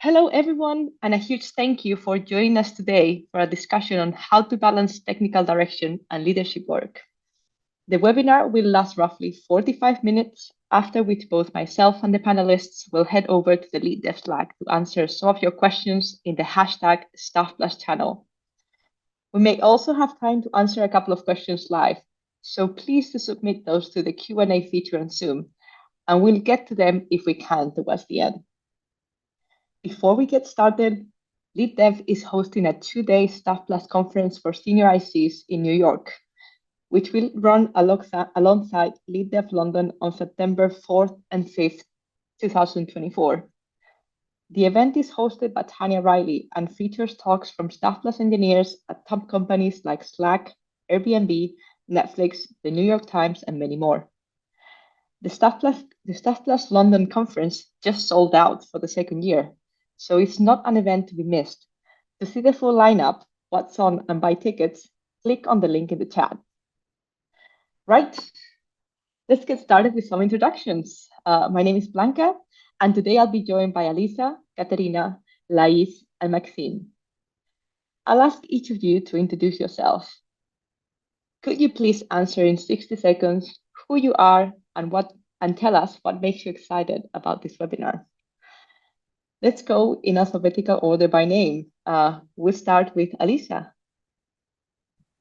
Hello, everyone, and a huge thank you for joining us today for a discussion on how to balance technical direction and leadership work. The webinar will last roughly 45 minutes, after which both myself and the panelists will head over to the Lead Dev Slack to answer some of your questions in the hashtag StaffPlus channel. We may also have time to answer a couple of questions live, so please do submit those to the Q&A feature on Zoom, and we'll get to them if we can towards the end. Before we get started, Lead Dev is hosting a 2-day Staff Plus conference for senior ICs in New York, which will run alongside Lead Dev London on September 4th and 5th, 2024. The event is hosted by Tanya Riley and features talks from Staff Plus engineers at top companies like Slack, Airbnb, Netflix, the New York Times, and many more. The Staff Plus London conference just sold out for the second year, so it's not an event to be missed. To see the full lineup, what's on, and buy tickets, click on the link in the chat. Right, let's get started with some introductions. My name is Blanca, and today I'll be joined by Alisa, Katerina, Lais, and Maxime. I'll ask each of you to introduce yourself. Could you please answer in 60 seconds who you are and tell us what makes you excited about this webinar? Let's go in alphabetical order by name. We'll start with Alisa.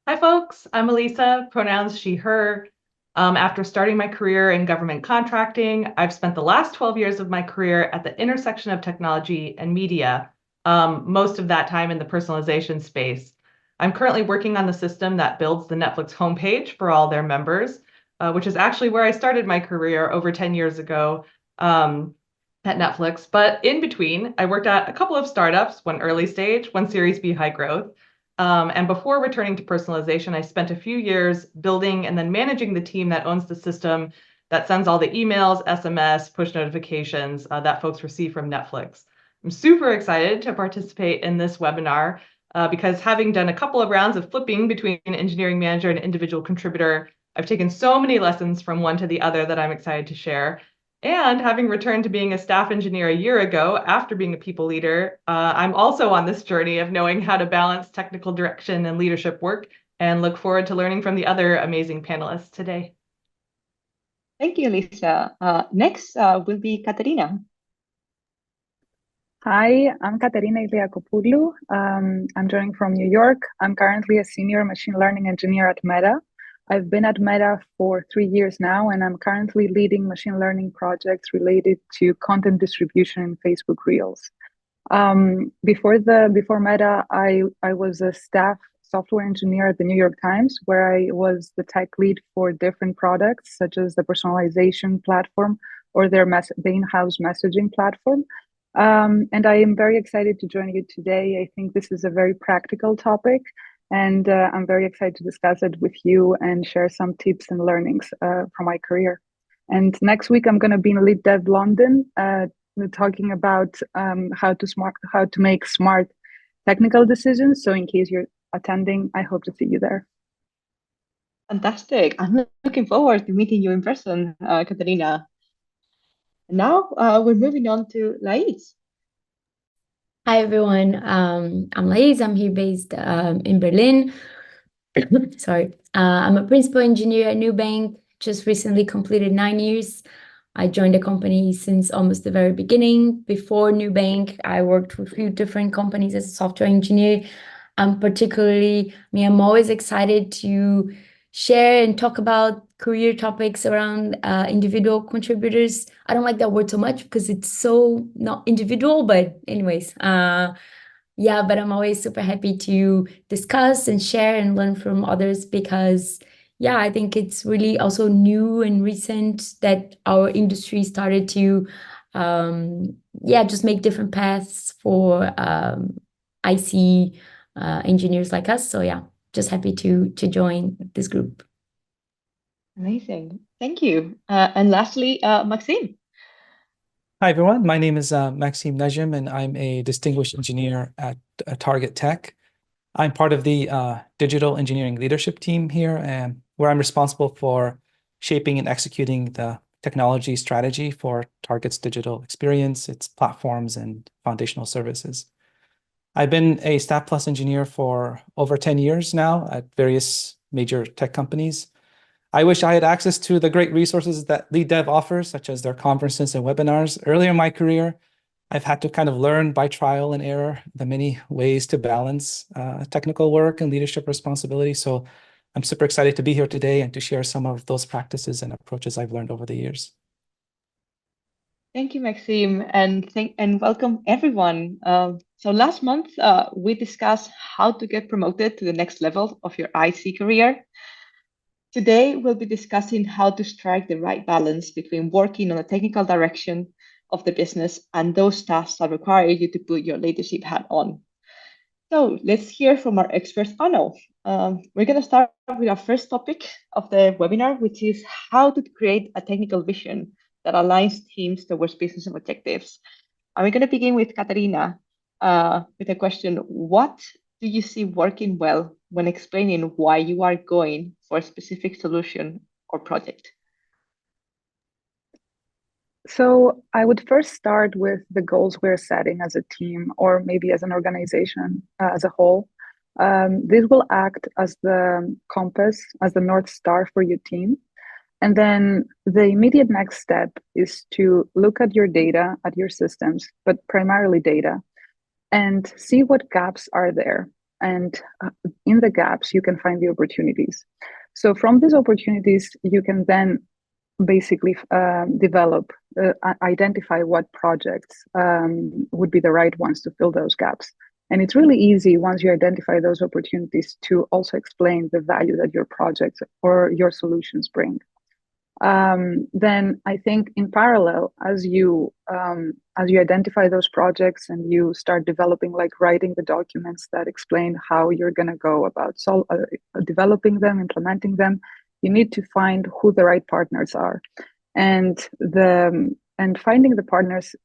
Hi, folks. I'm Alisa, pronouns she, her. After starting my career in government contracting, I've spent the last 12 years of my career at the intersection of technology and media, most of that time in the personalization space. I'm currently working on the system that builds the Netflix homepage for all their members, which is actually where I started my career over 10 years ago at Netflix. But in between, I worked at a couple of startups, one early stage, one Series B high growth. And before returning to personalization, I spent a few years building and then managing the team that owns the system that sends all the emails, SMS, push notifications that folks receive from Netflix. I'm super excited to participate in this webinar because having done a couple of rounds of flipping between engineering manager and individual contributor, I've taken so many lessons from one to the other that I'm excited to share. And having returned to being a staff engineer a year ago after being a people leader, I'm also on this journey of knowing how to balance technical direction and leadership work, and look forward to learning from the other amazing panelists today. Thank you, Lisa. Next will be Katerina. Hi, I'm Katerina Iliakopoulou. I'm joining from New York. I'm currently a senior machine learning engineer at Meta. I've been at Meta for 3 years now, and I'm currently leading machine learning projects related to content distribution in Facebook Reels. Before Meta, I was a staff software engineer at the New York Times, where I was the tech lead for different products, such as the personalization platform or the in-house messaging platform. And I am very excited to join you today. I think this is a very practical topic, and I'm very excited to discuss it with you and share some tips and learnings from my career. And next week, I'm going to be in Lead Dev London, talking about how to make smart technical decisions. So in case you're attending, I hope to see you there. Fantastic. I'm looking forward to meeting you in person, Katerina. Now we're moving on to Lais. Hi, everyone. I'm Lais. I'm here based in Berlin. Sorry. I'm a principal engineer at Nubank, just recently completed 9 years. I joined the company since almost the very beginning. Before Nubank, I worked with a few different companies as a software engineer. Particularly, I'm always excited to share and talk about career topics around individual contributors. I don't like that word so much because it's so not individual, but anyways, yeah, but I'm always super happy to discuss and share and learn from others because, yeah, I think it's really also new and recent that our industry started to, just make different paths for IC engineers like us. So yeah, just happy to join this group. Amazing. Thank you. And lastly, Maxime. Hi, everyone. My name is Maxime Nejim, and I'm a distinguished engineer at Target Tech. I'm part of the digital engineering leadership team here, where I'm responsible for shaping and executing the technology strategy for Target's digital experience, its platforms, and foundational services. I've been a Staff Plus engineer for over 10 years now at various major tech companies. I wish I had access to the great resources that Lead Dev offers, such as their conferences and webinars. Earlier in my career, I've had to kind of learn by trial and error the many ways to balance technical work and leadership responsibility. So I'm super excited to be here today and to share some of those practices and approaches I've learned over the years. Thank you, Maxime, and welcome everyone. So last month, we discussed how to get promoted to the next level of your IC career. Today, we'll be discussing how to strike the right balance between working on the technical direction of the business and those tasks that require you to put your leadership hat on. So let's hear from our expert panel. We're going to start with our first topic of the webinar, which is how to create a technical vision that aligns teams towards business objectives. And we're going to begin with Katarina with a question: what do you see working well when explaining why you are going for a specific solution or project? So I would first start with the goals we're setting as a team, or maybe as an organization as a whole. This will act as the compass, as the North Star for your team. And then the immediate next step is to look at your data, at your systems, but primarily data, and see what gaps are there. And in the gaps, you can find the opportunities. So from these opportunities, you can then basically identify what projects would be the right ones to fill those gaps. And it's really easy once you identify those opportunities to also explain the value that your projects or your solutions bring. Then I think in parallel, as you identify those projects and you start developing, like writing the documents that explain how you're going to go about developing them, implementing them, you need to find who the right partners are. And finding the partners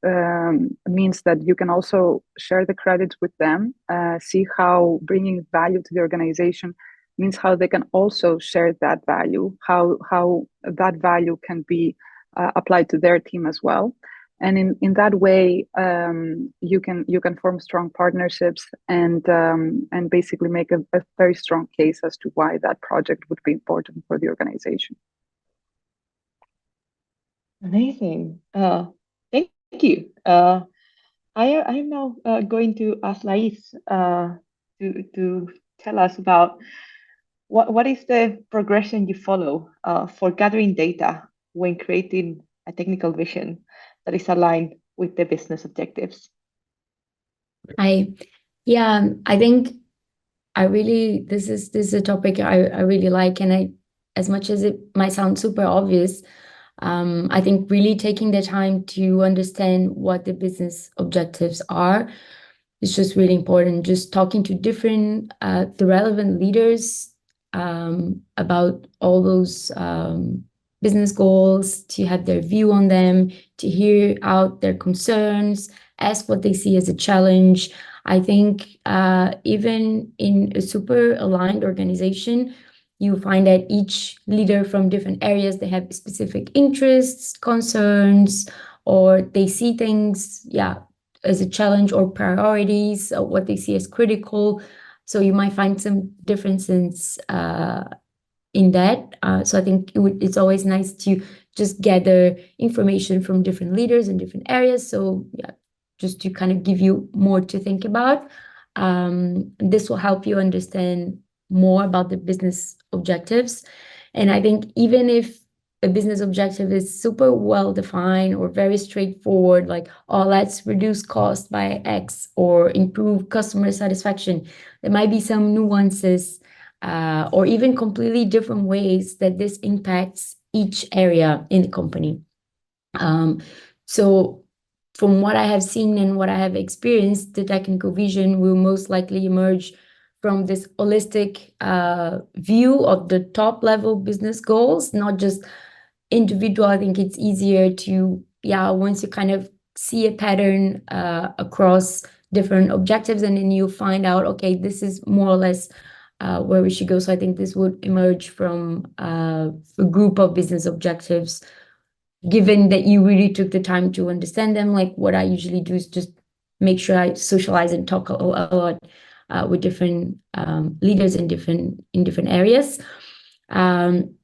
means that you can also share the credits with them, see how bringing value to the organization means how they can also share that value, how that value can be applied to their team as well. And in that way, you can form strong partnerships and basically make a very strong case as to why that project would be important for the organization. Amazing. Thank you. I am now going to ask Lais to tell us about what is the progression you follow for gathering data when creating a technical vision that is aligned with the business objectives? I think this is a topic I really like, and as much as it might sound super obvious, I think really taking the time to understand what the business objectives are is just really important. Just talking to the relevant leaders about all those business goals, to have their view on them, to hear out their concerns, ask what they see as a challenge. I think even in a super aligned organization, you find that each leader from different areas, they have specific interests, concerns, or they see things, as a challenge or priorities, or what they see as critical. So you might find some differences in that. So I think it's always nice to just gather information from different leaders in different areas. So just to kind of give you more to think about. This will help you understand more about the business objectives. And I think even if a business objective is super well defined or very straightforward, like, oh, let's reduce cost by X or improve customer satisfaction, there might be some nuances or even completely different ways that this impacts each area in the company. So from what I have seen and what I have experienced, the technical vision will most likely emerge from this holistic view of the top level business goals, not just individual. I think it's easier to, once you kind of see a pattern across different objectives, and then you find out, okay, this is more or less where we should go. So I think this would emerge from a group of business objectives given that you really took the time to understand them, like what I usually do is just make sure I socialize and talk a lot with different leaders in different areas. And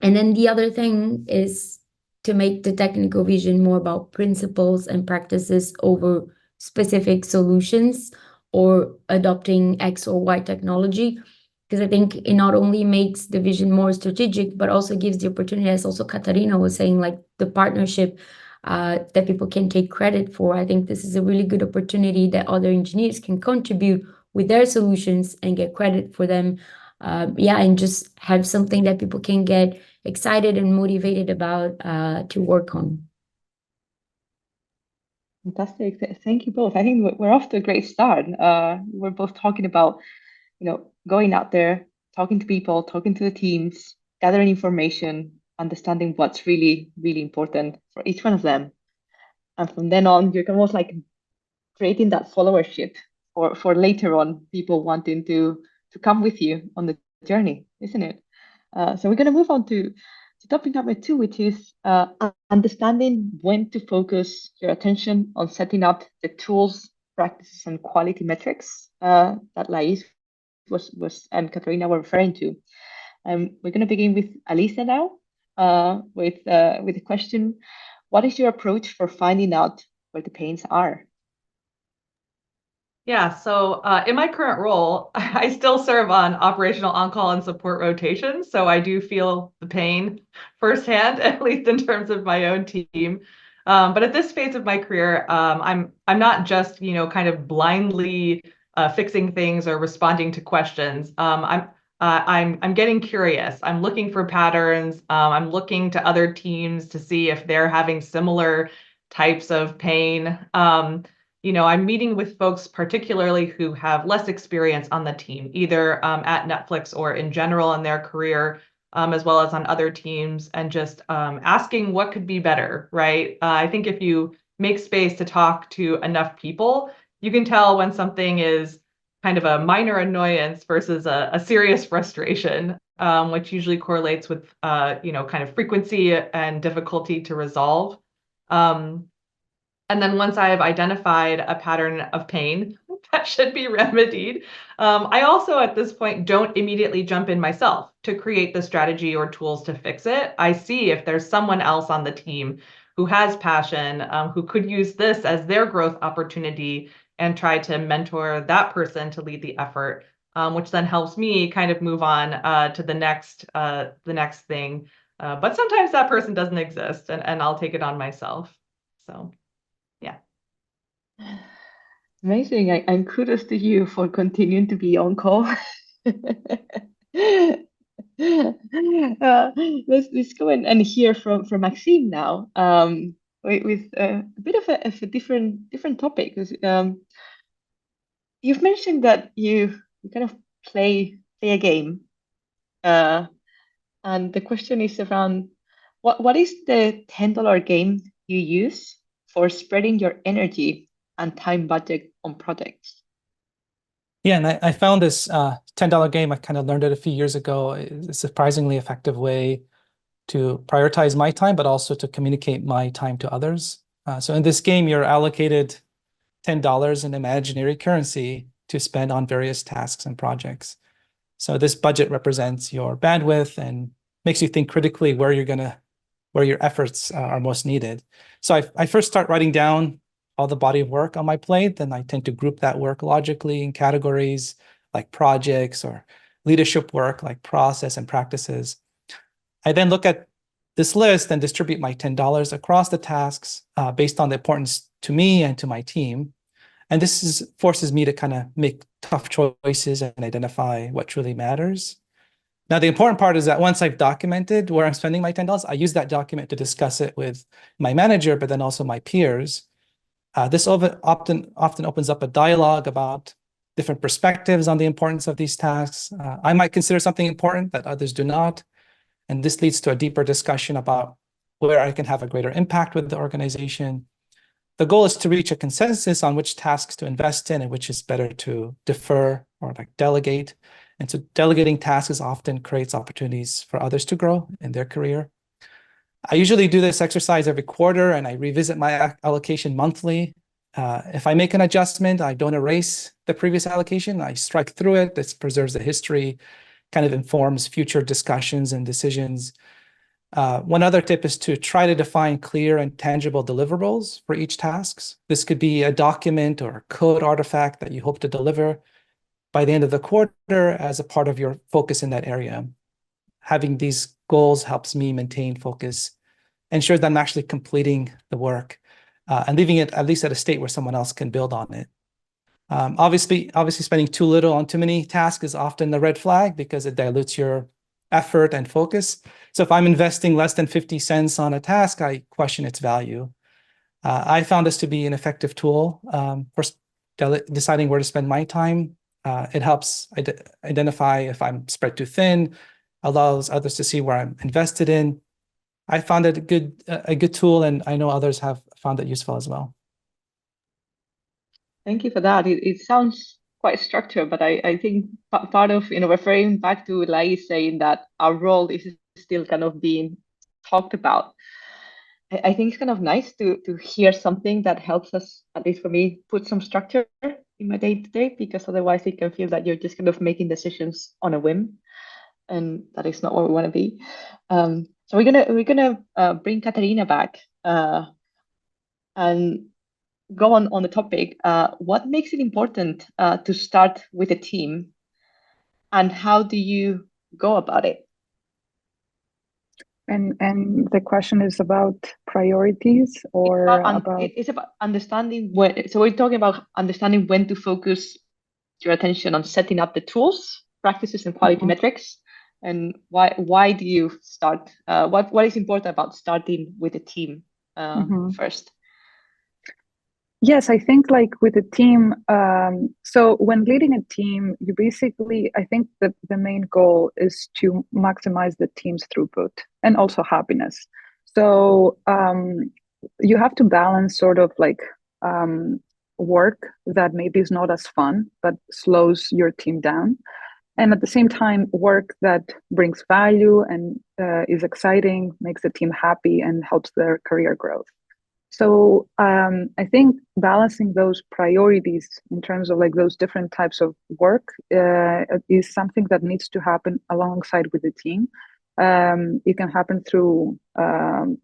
then the other thing is to make the technical vision more about principles and practices over specific solutions or adopting X or Y technology. Because I think it not only makes the vision more strategic, but also gives the opportunity, as also Katarina was saying, like the partnership that people can take credit for. I think this is a really good opportunity that other engineers can contribute with their solutions and get credit for them. And just have something that people can get excited and motivated about to work on. Fantastic. Thank you both. I think we're off to a great start. We're both talking about, going out there, talking to people, talking to the teams, gathering information, understanding what's really, really important for each one of them. And from then on, you're almost like creating that followership for later on, people wanting to come with you on the journey, isn't it? So we're going to move on to topic number 2, which is understanding when to focus your attention on setting up the tools, practices, and quality metrics that Lais was and Katarina were referring to. We're going to begin with Alisa now with the question: what is your approach for finding out where the pains are? Yeah, so in my current role, I still serve on operational on-call and support rotations, so I do feel the pain firsthand, at least in terms of my own team. But at this phase of my career, I'm not just kind of blindly fixing things or responding to questions. I'm getting curious. I'm looking for patterns. I'm looking to other teams to see if they're having similar types of pain. I'm meeting with folks particularly who have less experience on the team, either at Netflix or in general in their career, as well as on other teams, and just asking what could be better, right? I think if you make space to talk to enough people, you can tell when something is kind of a minor annoyance versus a serious frustration, which usually correlates with, kind of frequency and difficulty to resolve. And then once I have identified a pattern of pain that should be remedied, I also at this point don't immediately jump in myself to create the strategy or tools to fix it. I see if there's someone else on the team who has passion, who could use this as their growth opportunity, and try to mentor that person to lead the effort, which then helps me kind of move on to the next thing. But sometimes that person doesn't exist, and I'll take it on myself. So. Yeah. Amazing. And kudos to you for continuing to be on call. Let's go and hear from Maxime now with a bit of a different topic. You've mentioned that you kind of play a game, and the question is around what is the $10 game you use for spreading your energy and time budget on projects? Yeah, and I found this $10 game, I kind of learned it a few years ago, is a surprisingly effective way to prioritize my time, but also to communicate my time to others. So in this game, you're allocated $10 in imaginary currency to spend on various tasks and projects. So this budget represents your bandwidth and makes you think critically where your efforts are most needed. So I first start writing down all the body of work on my plate, then I tend to group that work logically in categories like projects or leadership work like process and practices. I then look at this list and distribute my $10 across the tasks based on the importance to me and to my team. And this forces me to kind of make tough choices and identify what truly matters. Now, the important part is that once I've documented where I'm spending my $10, I use that document to discuss it with my manager, but then also my peers. This often opens up a dialogue about different perspectives on the importance of these tasks. I might consider something important that others do not. And this leads to a deeper discussion about where I can have a greater impact with the organization. The goal is to reach a consensus on which tasks to invest in and which is better to defer or delegate. And so delegating tasks often creates opportunities for others to grow in their career. I usually do this exercise every quarter, and I revisit my allocation monthly. If I make an adjustment, I don't erase the previous allocation. I strike through it. This preserves the history, kind of informs future discussions and decisions. One other tip is to try to define clear and tangible deliverables for each task. This could be a document or a code artifact that you hope to deliver by the end of the quarter as a part of your focus in that area. Having these goals helps me maintain focus, ensures that I'm actually completing the work, and leaving it at least at a state where someone else can build on it. Obviously, spending too little on too many tasks is often a red flag because it dilutes your effort and focus. So if I'm investing less than 50 cents on a task, I question its value. I found this to be an effective tool for deciding where to spend my time. It helps identify if I'm spread too thin, allows others to see where I'm invested in. I found it a good tool, and I know others have found it useful as well. Thank you for that. It sounds quite structured, but I think part of, referring back to Lai saying that our role is still kind of being talked about. I think it's kind of nice to hear something that helps us, at least for me, put some structure in my day-to-day, because otherwise it can feel that you're just kind of making decisions on a whim, and that is not what we want to be. So we're gonna bring Katerina back and go on the topic. What makes it important to start with a team, and how do you go about it? And the question is about priorities, or about it's about understanding when. So we're talking about understanding when to focus your attention on setting up the tools, practices, and quality metrics, and why do you start? What is important about starting with a team first? Yes, I think like with a team, so when leading a team, you basically, I think the main goal is to maximize the team's throughput and also happiness. So you have to balance sort of like work that maybe is not as fun, but slows your team down. And at the same time, work that brings value and is exciting, makes the team happy, and helps their career growth. So I think balancing those priorities in terms of like those different types of work is something that needs to happen alongside with the team. It can happen through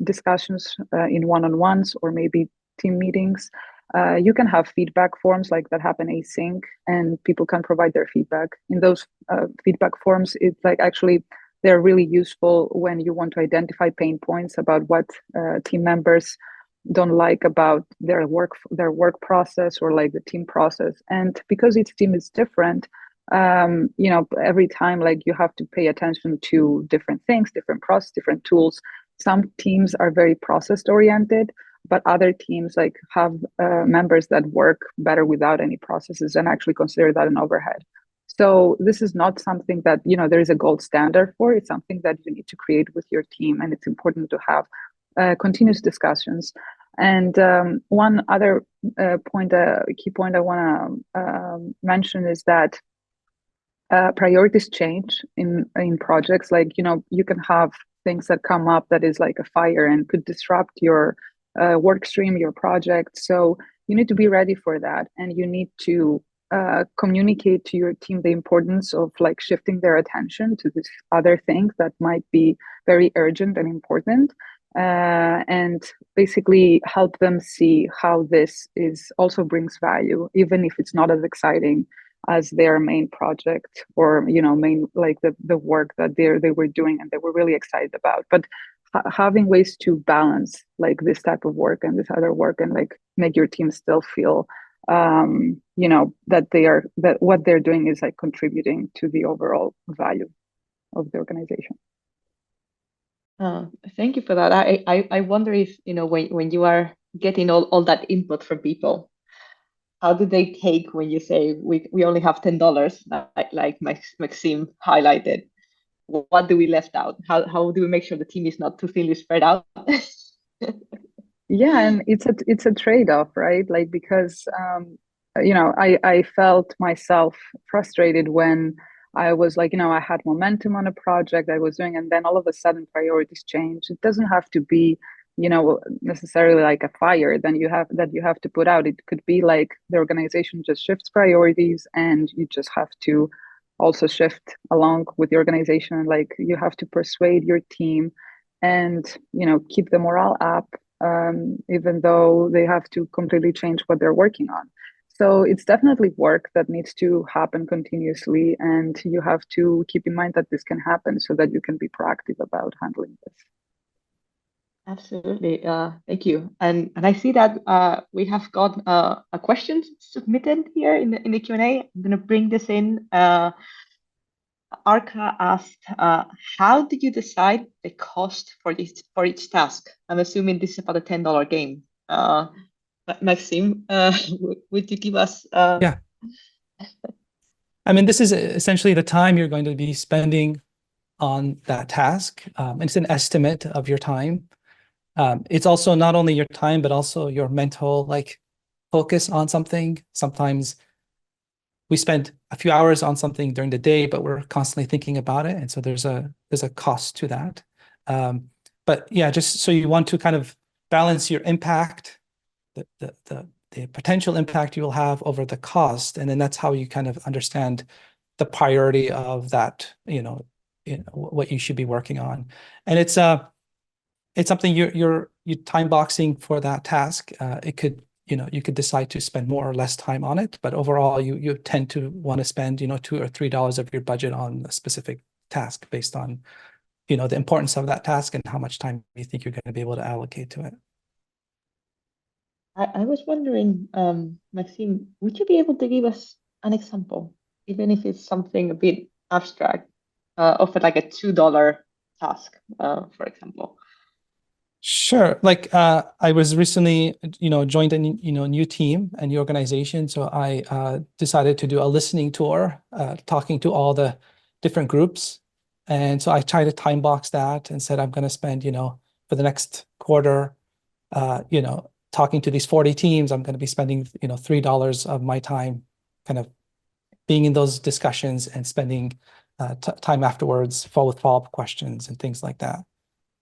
discussions in one-on-ones or maybe team meetings. You can have feedback forms like that happen async, and people can provide their feedback. In those feedback forms, it's like actually they're really useful when you want to identify pain points about what team members don't like about their work process or like the team process. And because each team is different, every time like you have to pay attention to different things, different process, different tools. Some teams are very process oriented, but other teams like have members that work better without any processes and actually consider that an overhead. So this is not something that there is a gold standard for. It's something that you need to create with your team, and it's important to have continuous discussions. And one other key point I want to mention is that priorities change in projects. Like you can have things that come up that is like a fire and could disrupt your work stream, your project. So you need to be ready for that, and you need to communicate to your team the importance of like shifting their attention to this other thing that might be very urgent and important. And basically help them see how this is also brings value, even if it's not as exciting as their main project or main like the work that they were doing and they were really excited about. But having ways to balance like this type of work and this other work and like make your team still feel that what they're doing is like contributing to the overall value of the organization. Thank you for that. I wonder if, when you are getting all that input from people, how do they take when you say we only have $10, like Maxime highlighted? What do we left out? How do we make sure the team is not too thinly spread out? Yeah, and it's a trade-off, right? Like because I felt myself frustrated when I was like, I had momentum on a project I was doing, and then all of a sudden priorities change. It doesn't have to be, necessarily like a fire then you have to put out. It could be like the organization just shifts priorities, and you just have to also shift along with the organization. Like you have to persuade your team and keep the morale up, even though they have to completely change what they're working on. So it's definitely work that needs to happen continuously, and you have to keep in mind that this can happen so that you can be proactive about handling this. Absolutely. Thank you. And I see that we have got a question submitted here in the Q&A. I'm going to bring this in. Arca asked, how did you decide the cost for each task? I'm assuming this is about a $10 game. Maxime, would you give us? Yeah. I mean, this is essentially the time you're going to be spending on that task. And it's an estimate of your time. It's also not only your time, but also your mental focus on something. Sometimes we spend a few hours on something during the day, but we're constantly thinking about it. And so there's a cost to that. But yeah, just so you want to kind of balance your impact, the potential impact you will have over the cost. And then that's how you kind of understand the priority of that, what you should be working on. And it's something you're time boxing for that task. It could, you could decide to spend more or less time on it, but overall you tend to want to spend, $2 or $3 of your budget on a specific task based on, the importance of that task and how much time you think you're going to be able to allocate to it. I was wondering, Maxime, would you be able to give us an example, even if it's something a bit abstract, of like a $2 task, for example? Sure. I was recently, joined a new team and new organization. So I decided to do a listening tour, talking to all the different groups. And so I tried to time box that and said, I'm going to spend, for the next quarter, talking to these 40 teams. I'm going to be spending, $3 of my time kind of being in those discussions and spending time afterwards, with follow-up questions and things like that.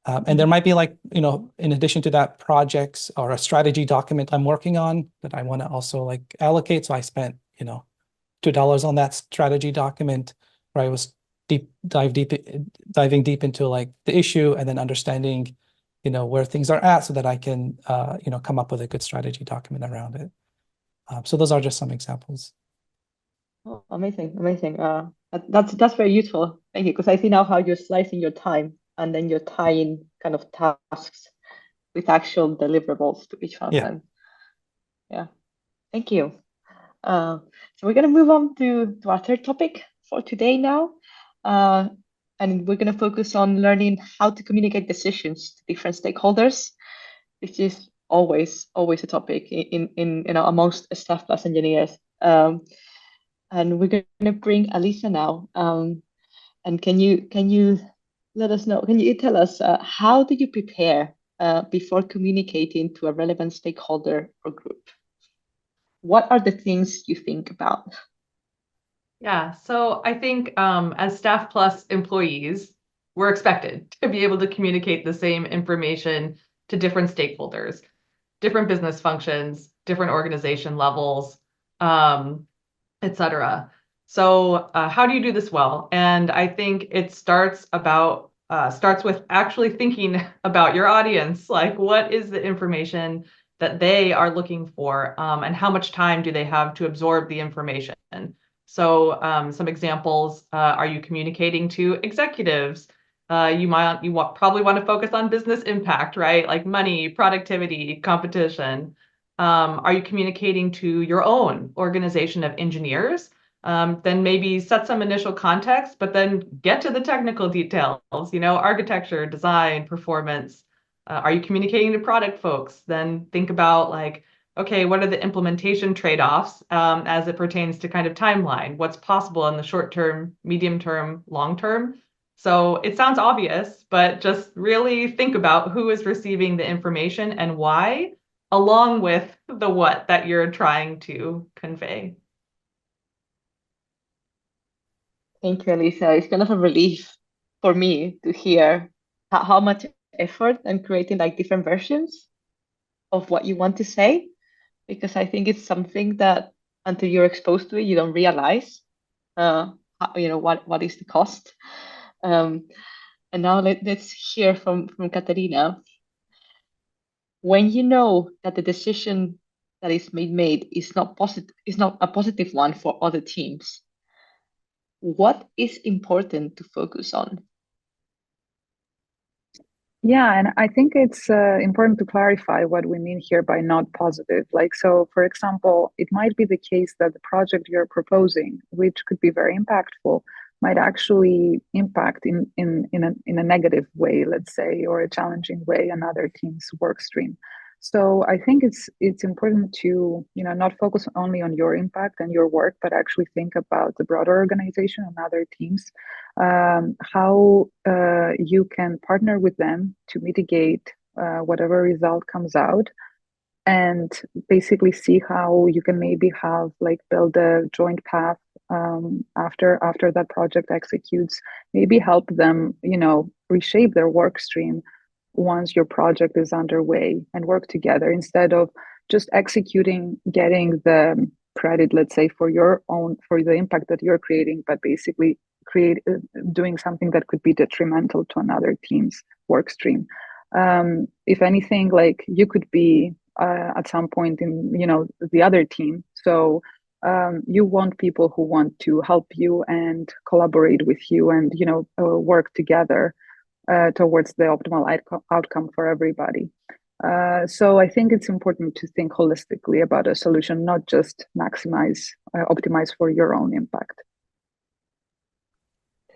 And there might be in addition to that, projects or a strategy document I'm working on that I want to also allocate. So I spent, $2 on that strategy document where I was diving deep into the issue and then understanding, where things are at so that I can, come up with a good strategy document around it. So those are just some examples. Oh, amazing. That's very useful. Thank you. Because I see now how you're slicing your time and then you're tying kind of tasks with actual deliverables to each one of them. Yeah. Thank you. So we're going to move on to our third topic for today now. And we're going to focus on learning how to communicate decisions to different stakeholders, which is always a topic in amongst staff plus engineers. And we're going to bring Elisa now. And can you let us know? Can you tell us how do you prepare before communicating to a relevant stakeholder or group? What are the things you think about? Yeah, so I think as Staff Plus employees, we're expected to be able to communicate the same information to different stakeholders, different business functions, different organization levels, etc. So how do you do this well? And I think it starts with actually thinking about your audience, like what is the information that they are looking for, and how much time do they have to absorb the information? So some examples, are you communicating to executives? You probably want to focus on business impact, right? Like money, productivity, competition. Are you communicating to your own organization of engineers? Then maybe set some initial context, but then get to the technical details, architecture, design, performance. Are you communicating to product folks? Then think about okay, what are the implementation trade-offs as it pertains to kind of timeline? What's possible in the short term, medium term, long term? So it sounds obvious, but just really think about who is receiving the information and why, along with the what that you're trying to convey. Thank you, Elisa. It's kind of a relief for me to hear how much effort and creating like different versions of what you want to say, because I think it's something that until you're exposed to it, you don't realize, what is the cost. Um, and now let's hear from Katerina. When you know that the decision that is made is not a positive one for other teams, what is important to focus on? Yeah, and I think it's important to clarify what we mean here by not positive. Like, so for example, it might be the case that the project you're proposing, which could be very impactful, might actually impact in a negative way, let's say, or a challenging way another team's work stream. So I think it's important to, not focus only on your impact and your work, but actually think about the broader organization and other teams, how you can partner with them to mitigate whatever result comes out, and basically see how you can maybe have like build a joint path after that project executes, maybe help them reshape their work stream once your project is underway, and work together instead of just executing, getting the credit, let's say, for the impact that you're creating, but basically doing something that could be detrimental to another team's work stream. If anything, like you could be at some point in the other team, so you want people who want to help you and collaborate with you, and work together towards the optimal outcome for everybody. So I think it's important to think holistically about a solution, not just optimize for your own impact.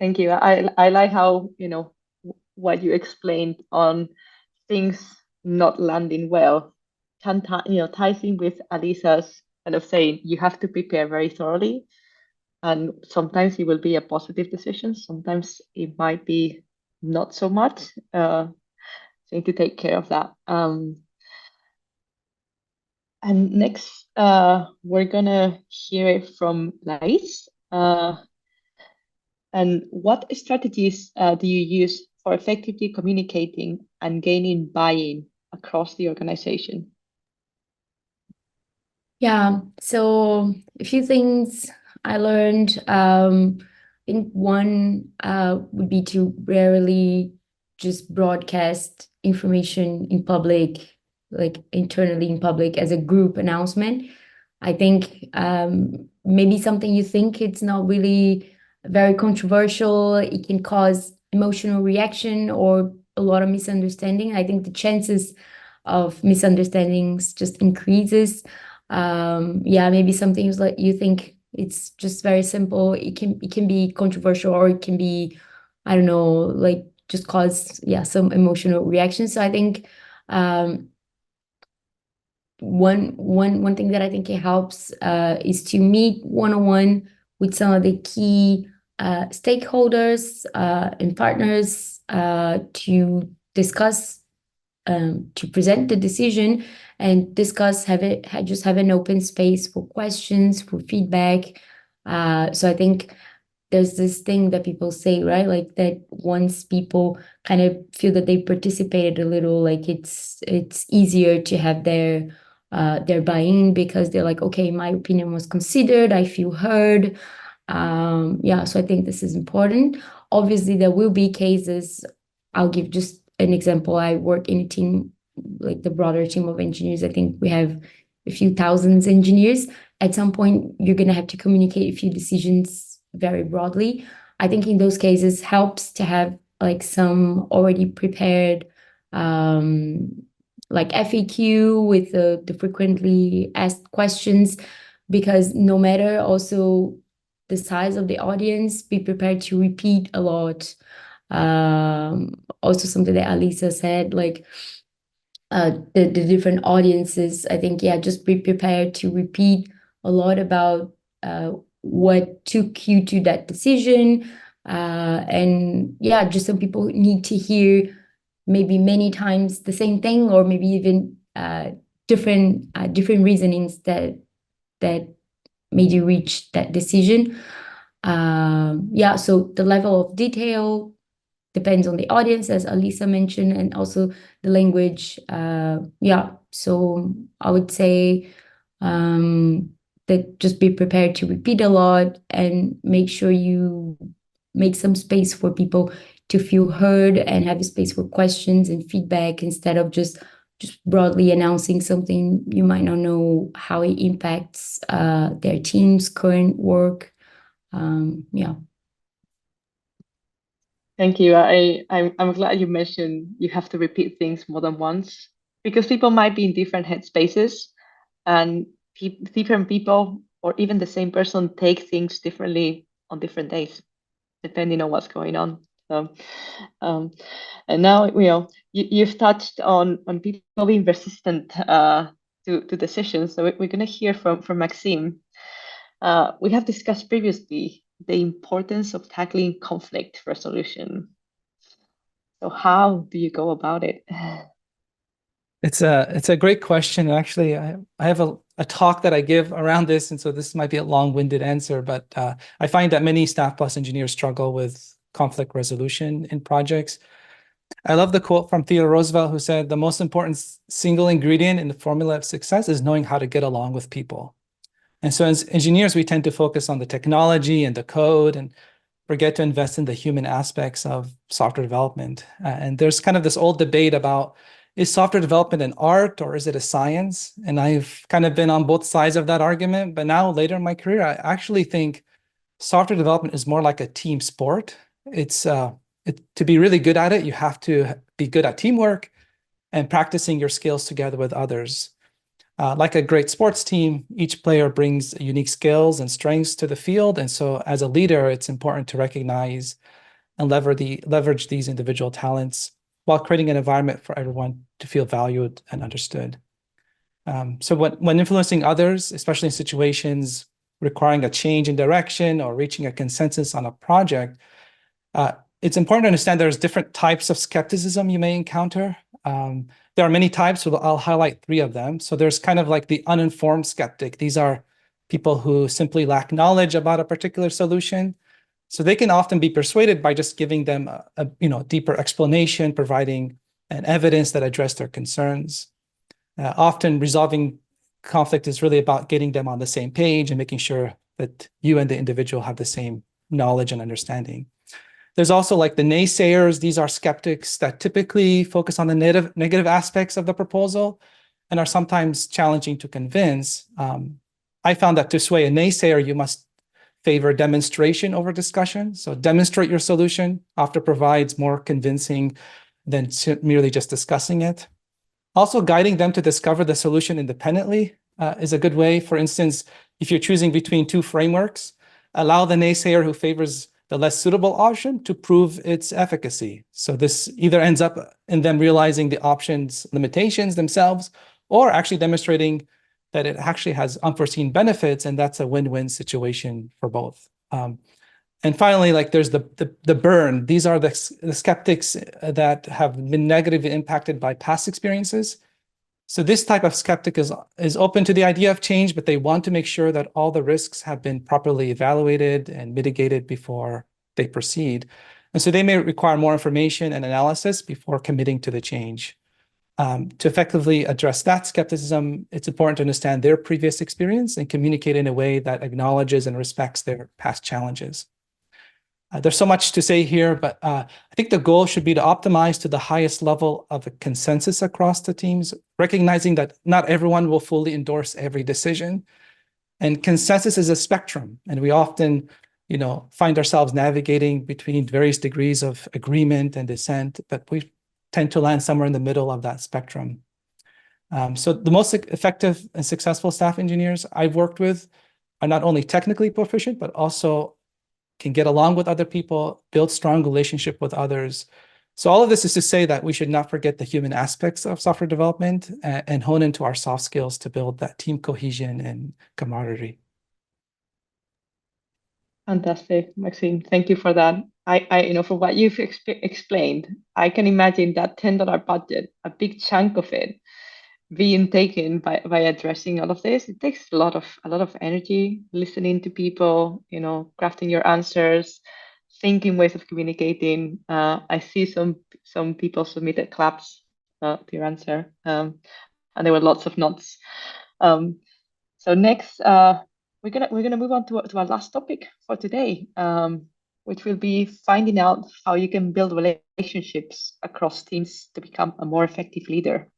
Thank you. I like how, what you explained on things not landing well ties in with Alisa's kind of saying you have to prepare very thoroughly. And sometimes it will be a positive decision. Sometimes it might be not so much. So you need to take care of that. And next, we're gonna hear it from Lais. And what strategies do you use for effectively communicating and gaining buy-in across the organization? Yeah, so a few things I learned. I think one would be to rarely just broadcast information in public, like internally in public as a group announcement. I think maybe something you think it's not really very controversial, it can cause emotional reaction or a lot of misunderstanding. I think the chances of misunderstandings just increases. Yeah, maybe some things like you think it's just very simple. It can be controversial, or it can be, I don't know, like just cause some emotional reactions. So I think one thing that I think it helps is to meet one-on-one with some of the key stakeholders and partners to discuss, to present the decision and discuss, just have an open space for questions, for feedback. So I think there's this thing that people say, right? Like that once people kind of feel that they participated a little, like it's easier to have their buy-in, because they're like, okay, my opinion was considered, I feel heard. So I think this is important. Obviously, there will be cases. I'll give just an example. I work in a team, like the broader team of engineers. I think we have a few thousands engineers. At some point, you're going to have to communicate a few decisions very broadly. I think in those cases helps to have like some already prepared like FAQ with the frequently asked questions, because no matter also the size of the audience, be prepared to repeat a lot. Also something that Alisa said, like the different audiences, I think, just be prepared to repeat a lot about what took you to that decision. And just some people need to hear maybe many times the same thing, or maybe even different reasonings that made you reach that decision. Yeah, so the level of detail depends on the audience, as Alisa mentioned, and also the language. Yeah, so I would say that just be prepared to repeat a lot and make sure you make some space for people to feel heard and have a space for questions and feedback instead of just broadly announcing something you might not know how it impacts their team's current work. Yeah. Thank you. I'm glad you mentioned you have to repeat things more than once because people might be in different headspaces and different people or even the same person take things differently on different days, depending on what's going on. So, um, and now you've touched on people being resistant to decisions. So we're going to hear from Maxime. We have discussed previously the importance of tackling conflict resolution. So how do you go about it? It's a great question. Actually, I have a talk that I give around this, and so this might be a long-winded answer, but I find that many Staff Plus engineers struggle with conflict resolution in projects. I love the quote from Theodore Roosevelt, who said, "The most important single ingredient in the formula of success is knowing how to get along with people." And so as engineers, we tend to focus on the technology and the code and forget to invest in the human aspects of software development. And there's kind of this old debate about, is software development an art or is it a science? And I've kind of been on both sides of that argument. But now later in my career, I actually think software development is more like a team sport. To be really good at it, you have to be good at teamwork and practicing your skills together with others. Like a great sports team, each player brings unique skills and strengths to the field. And so as a leader, it's important to recognize and leverage these individual talents while creating an environment for everyone to feel valued and understood. So when influencing others, especially in situations requiring a change in direction or reaching a consensus on a project, it's important to understand there's different types of skepticism you may encounter. There are many types, so I'll highlight three of them. So there's kind of like the uninformed skeptic. These are people who simply lack knowledge about a particular solution. So they can often be persuaded by just giving them a deeper explanation, providing an evidence that address their concerns. Often resolving conflict is really about getting them on the same page and making sure that you and the individual have the same knowledge and understanding. There's also like the naysayers. These are skeptics that typically focus on the negative aspects of the proposal and are sometimes challenging to convince. I found that to sway a naysayer, you must favor demonstration over discussion. So demonstrate your solution often provides more convincing than merely just discussing it. Also, guiding them to discover the solution independently is a good way. For instance, if you're choosing between two frameworks, allow the naysayer who favors the less suitable option to prove its efficacy. So this either ends up in them realizing the option's limitations themselves, or actually demonstrating that it actually has unforeseen benefits, and that's a win-win situation for both. And finally, like there's the burn. These are the skeptics that have been negatively impacted by past experiences. So this type of skeptic is open to the idea of change, but they want to make sure that all the risks have been properly evaluated and mitigated before they proceed. And so they may require more information and analysis before committing to the change. To effectively address that skepticism, it's important to understand their previous experience and communicate in a way that acknowledges and respects their past challenges. There's so much to say here, but I think the goal should be to optimize to the highest level of a consensus across the teams, recognizing that not everyone will fully endorse every decision. And consensus is a spectrum, and we often, find ourselves navigating between various degrees of agreement and dissent, but we tend to land somewhere in the middle of that spectrum. So the most effective and successful staff engineers I've worked with are not only technically proficient, but also can get along with other people, build strong relationship with others. So all of this is to say that we should not forget the human aspects of software development and hone into our soft skills to build that team cohesion and camaraderie. Fantastic, Maxime. Thank you for that. For what you've explained, I can imagine that $10 budget, a big chunk of it being taken by addressing all of this. It takes a lot of energy, listening to people, crafting your answers, thinking ways of communicating. I see some people submitted claps to your answer, and there were lots of nods. So next, we're gonna move on to our last topic for today, which will be finding out how you can build relationships across teams to become a more effective leader.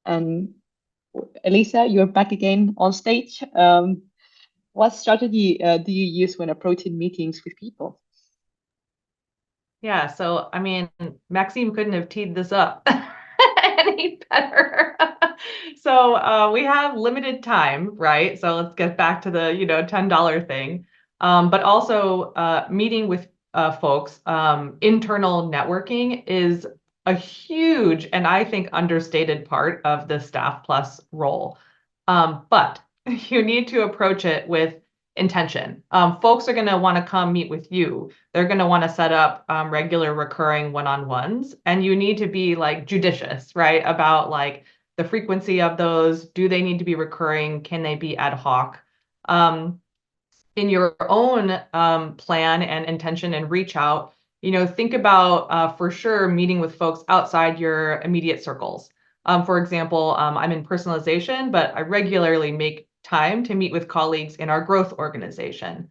And Elisa, you're back again on stage. What strategy do you use when approaching meetings with people? Yeah, so I mean, Maxime couldn't have teed this up any better. So we have limited time, right? So let's get back to the, $10 thing. But also meeting with folks, internal networking is a huge and I think understated part of the Staff Plus role. But you need to approach it with intention. Folks are going to want to come meet with you. They're going to want to set up regular recurring one-on-ones, and you need to be like judicious, right? About like the frequency of those. Do they need to be recurring? Can they be ad hoc? In your own plan and intention and reach out, think about for sure meeting with folks outside your immediate circles. For example, I'm in personalization, but I regularly make time to meet with colleagues in our growth organization.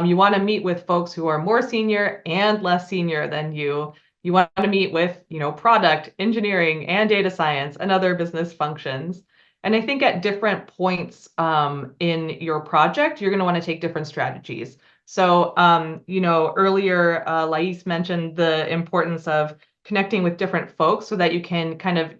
You want to meet with folks who are more senior and less senior than you. You want to meet with, product, engineering, and data science and other business functions. And I think at different points in your project, you're going to want to take different strategies. So, earlier, Lais mentioned the importance of connecting with different folks so that you can kind of,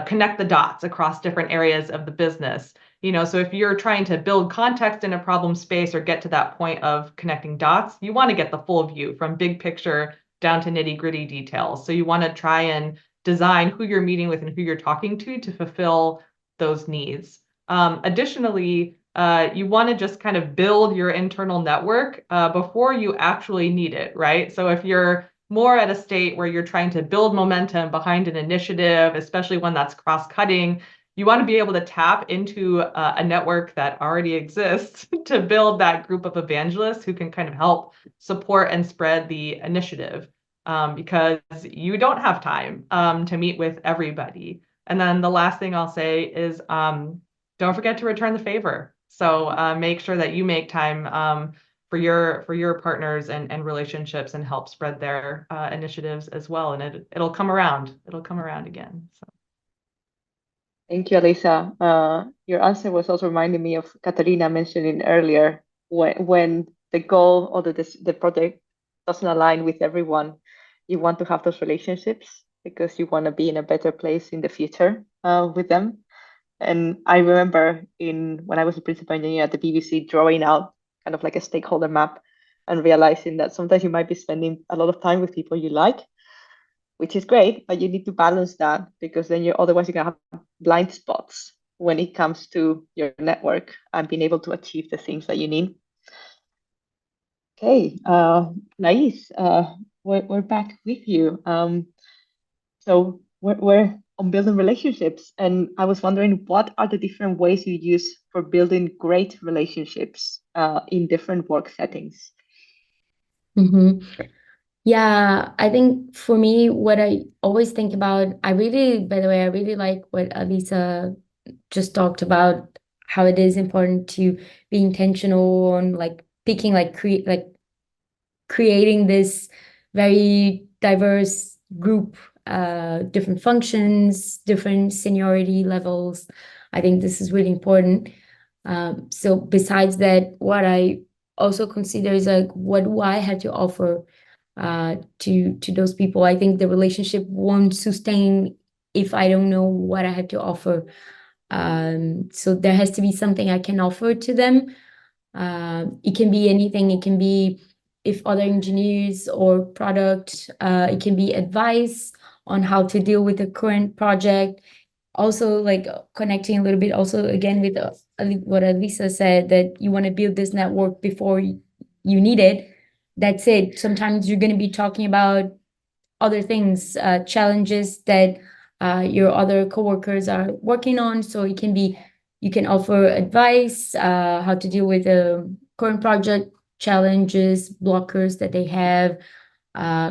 connect the dots across different areas of the business. So if you're trying to build context in a problem space or get to that point of connecting dots, you want to get the full view from big picture down to nitty-gritty details. So you want to try and design who you're meeting with and who you're talking to fulfill those needs. Additionally, you want to just kind of build your internal network before you actually need it, right? So if you're more at a state where you're trying to build momentum behind an initiative, especially one that's cross-cutting, you want to be able to tap into a network that already exists to build that group of evangelists who can kind of help support and spread the initiative, because you don't have time to meet with everybody. And then the last thing I'll say is don't forget to return the favor. So make sure that you make time for your partners and relationships and help spread their initiatives as well. And it'll come around. It'll come around again. So. Thank you, Elisa. Your answer was also reminding me of Katarina mentioning earlier, when the goal or the project doesn't align with everyone, you want to have those relationships because you want to be in a better place in the future with them. And I remember when I was a principal engineer at the BBC, drawing out kind of like a stakeholder map and realizing that sometimes you might be spending a lot of time with people you like, which is great, but you need to balance that because then otherwise you're gonna have blind spots when it comes to your network and being able to achieve the things that you need. Okay, Lais, we're back with you. So we're on building relationships, and I was wondering, what are the different ways you use for building great relationships in different work settings? Mm-hmm. Yeah, I think for me, what I always think about, by the way, I really like what Elisa just talked about, how it is important to be intentional on like picking, creating this very diverse group, different functions, different seniority levels. I think this is really important. So besides that, what I also consider is like, what do I have to offer to those people? I think the relationship won't sustain if I don't know what I have to offer. So there has to be something I can offer to them. It can be anything. It can be if other engineers or product. It can be advice on how to deal with the current project. Also, like connecting a little bit also again with what Elisa said, that you want to build this network before you need it. That's it. Sometimes you're going to be talking about other things, challenges that your other coworkers are working on. So it can be, you can offer advice, how to deal with the current project challenges, blockers that they have,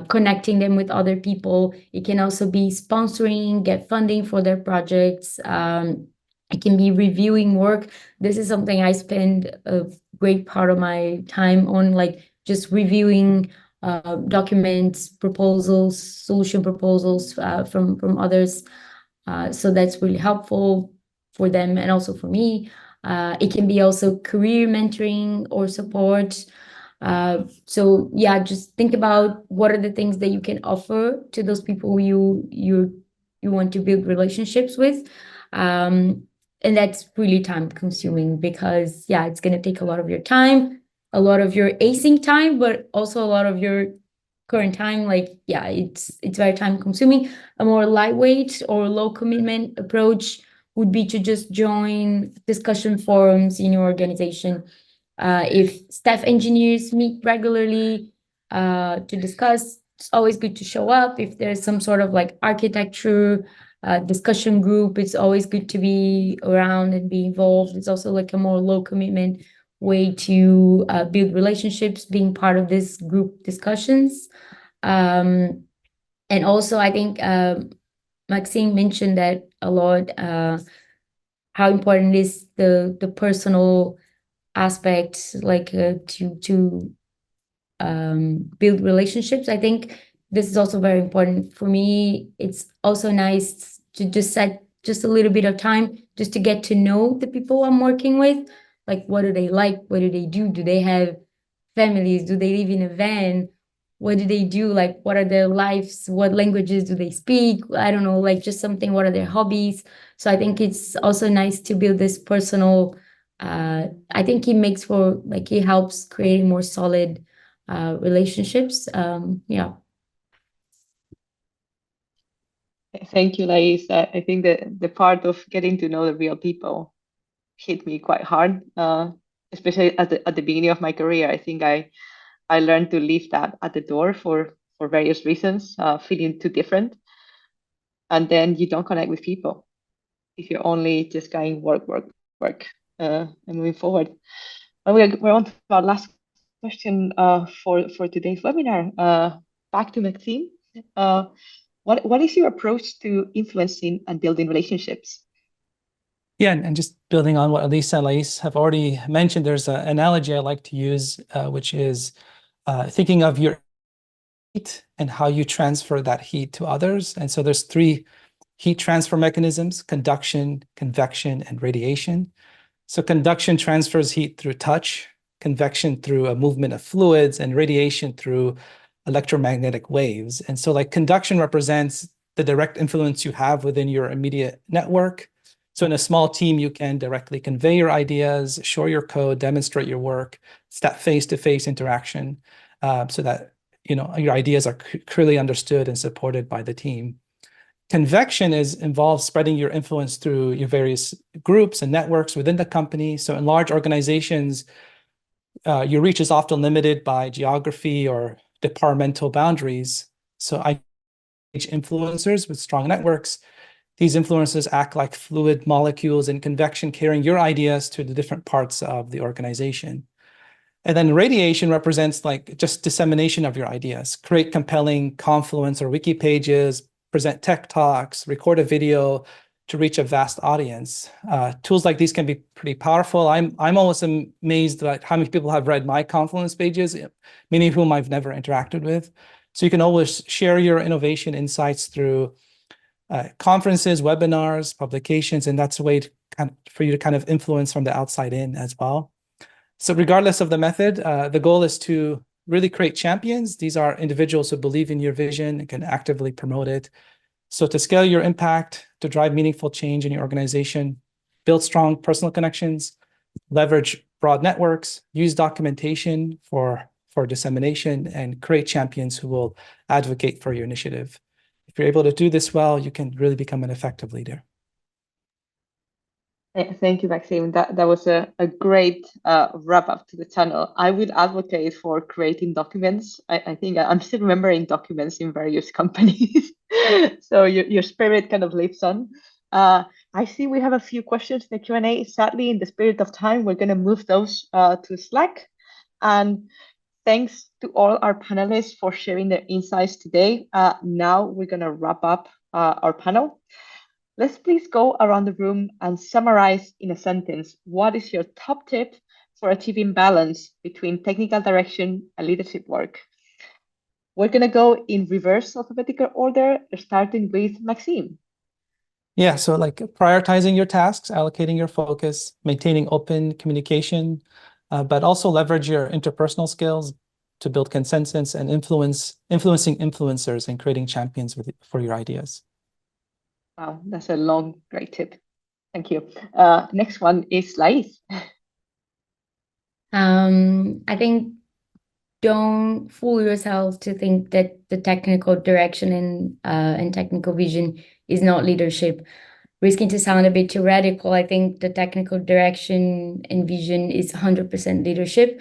connecting them with other people. It can also be sponsoring, get funding for their projects. It can be reviewing work. This is something I spend a great part of my time on, like just reviewing documents, proposals, solution proposals from others. So that's really helpful for them and also for me. It can be also career mentoring or support. So yeah, just think about what are the things that you can offer to those people you want to build relationships with. And that's really time consuming because yeah, it's going to take a lot of your time, a lot of your async time, but also a lot of your current time. Like yeah, it's very time consuming. A more lightweight or low commitment approach would be to just join discussion forums in your organization. If staff engineers meet regularly to discuss, it's always good to show up. If there's some sort of like architecture discussion group, it's always good to be around and be involved. It's also like a more low commitment way to build relationships, being part of this group discussions. And also, I think Maxine mentioned that a lot, how important is the personal aspect, like to build relationships. I think this is also very important for me. It's also nice to just set just a little bit of time just to get to know the people I'm working with. Like, what do they like? What do they do? Do they have families? Do they live in a van? What do they do? Like, what are their lives? What languages do they speak? I don't know, like just something, what are their hobbies? So I think it's also nice to build this personal, I think it makes for, like, it helps creating more solid relationships. Yeah. Thank you, Lais. I think that the part of getting to know the real people hit me quite hard, especially at the beginning of my career. I think I learned to leave that at the door for various reasons, feeling too different, and then you don't connect with people if you're only just going work, and moving forward. Well, we're on to our last question for today's webinar. Back to Maxine. What is your approach to influencing and building relationships? Yeah, and just building on what Elisa and Lais have already mentioned, there's an analogy I like to use, which is thinking of your heat and how you transfer that heat to others. And so there's three heat transfer mechanisms: conduction, convection, and radiation. So conduction transfers heat through touch, convection through a movement of fluids, and radiation through electromagnetic waves. And so like conduction represents the direct influence you have within your immediate network. So in a small team, you can directly convey your ideas, show your code, demonstrate your work. It's that face-to-face interaction so that your ideas are clearly understood and supported by the team. Convection involves spreading your influence through your various groups and networks within the company. So in large organizations, your reach is often limited by geography or departmental boundaries. So I engage influencers with strong networks. These influencers act like fluid molecules in convection, carrying your ideas to the different parts of the organization. And then radiation represents like just dissemination of your ideas. Create compelling Confluence or wiki pages, present tech talks, record a video to reach a vast audience. Tools like these can be pretty powerful. I'm always amazed at how many people have read my Confluence pages, many of whom I've never interacted with. So you can always share your innovation insights through conferences, webinars, publications, and that's a way for you to kind of influence from the outside in as well. So regardless of the method, the goal is to really create champions. These are individuals who believe in your vision and can actively promote it. So to scale your impact, to drive meaningful change in your organization, build strong personal connections, leverage broad networks, use documentation for dissemination, and create champions who will advocate for your initiative. If you're able to do this well, you can really become an effective leader. Thank you, Maxime. That was a great wrap up to the channel. I would advocate for creating documents. I think I'm still remembering documents in various companies So your spirit kind of lives on. I see we have a few questions in the Q&A. Sadly, in the spirit of time, we're going to move those to Slack. And thanks to all our panelists for sharing their insights today. Now we're going to wrap up our panel. Let's please go around the room and summarize in a sentence. What is your top tip for achieving balance between technical direction and leadership work? We're going to go in reverse alphabetical order, starting with Maxime. Yeah, so like prioritizing your tasks, allocating your focus, maintaining open communication, but also leverage your interpersonal skills to build consensus and influencing influencers and creating champions for your ideas. Wow, that's a long, great tip. Thank you. Next one is Lais. I think don't fool yourself to think that the technical direction and technical vision is not leadership. Risking to sound a bit too radical, I think the technical direction and vision is 100% leadership.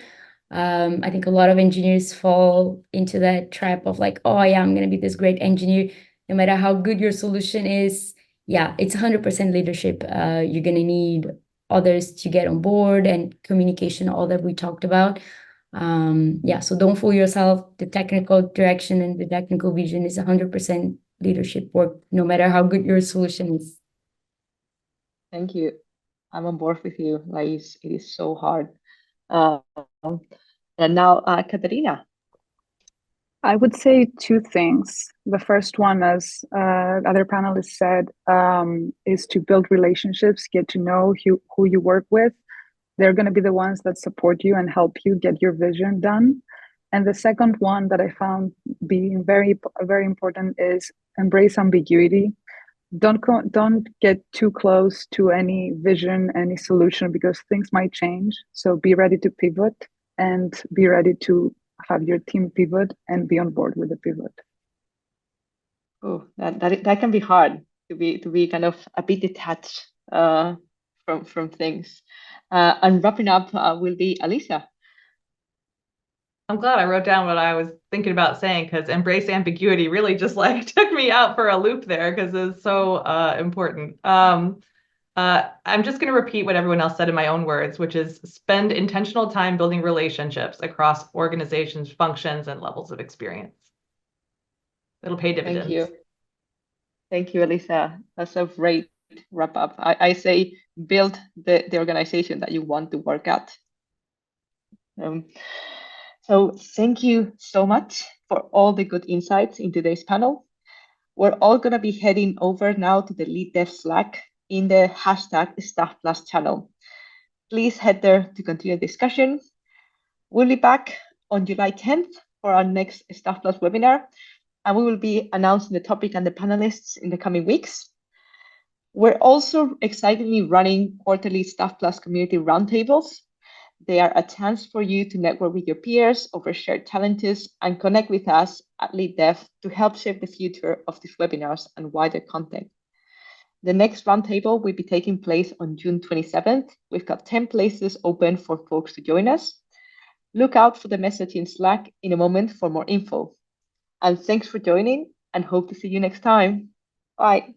I think a lot of engineers fall into that trap of like, oh yeah, I'm going to be this great engineer. No matter how good your solution is, yeah, it's 100% leadership. You're going to need others to get on board and communication, all that we talked about. Yeah, so don't fool yourself. The technical direction and the technical vision is 100% leadership work, no matter how good your solution is. Thank you. I'm on board with you, Lais. It is so hard. And now, Katerina. I would say two things. The first one, as other panelists said, is to build relationships, get to know who you work with. They're going to be the ones that support you and help you get your vision done. And the second one that I found being very, very important is embrace ambiguity. Don't get too close to any vision, any solution, because things might change. So be ready to pivot and be ready to have your team pivot and be on board with the pivot. Oh, that can be hard to be kind of a bit detached from things. And wrapping up will be Alisa. I'm glad I wrote down what I was thinking about saying, because embrace ambiguity really just like took me out for a loop there, because it's so important. I'm just going to repeat what everyone else said in my own words, which is spend intentional time building relationships across organizations, functions, and levels of experience. It'll pay dividends. Thank you. Thank you, Alisa. That's a great wrap up. I say build the organization that you want to work at. So thank you so much for all the good insights in today's panel. We're all going to be heading over now to the Lead Dev Slack in the hashtag Staff Plus channel. Please head there to continue the discussion. We'll be back on July 10th for our next Staff Plus webinar, and we will be announcing the topic and the panelists in the coming weeks. We're also excitedly running quarterly Staff Plus community roundtables. They are a chance for you to network with your peers over shared challenges and connect with us at LeadDev to help shape the future of these webinars and wider content. The next roundtable will be taking place on June 27th. We've got 10 places open for folks to join us. Look out for the message in Slack in a moment for more info. And thanks for joining, and hope to see you next time. Bye.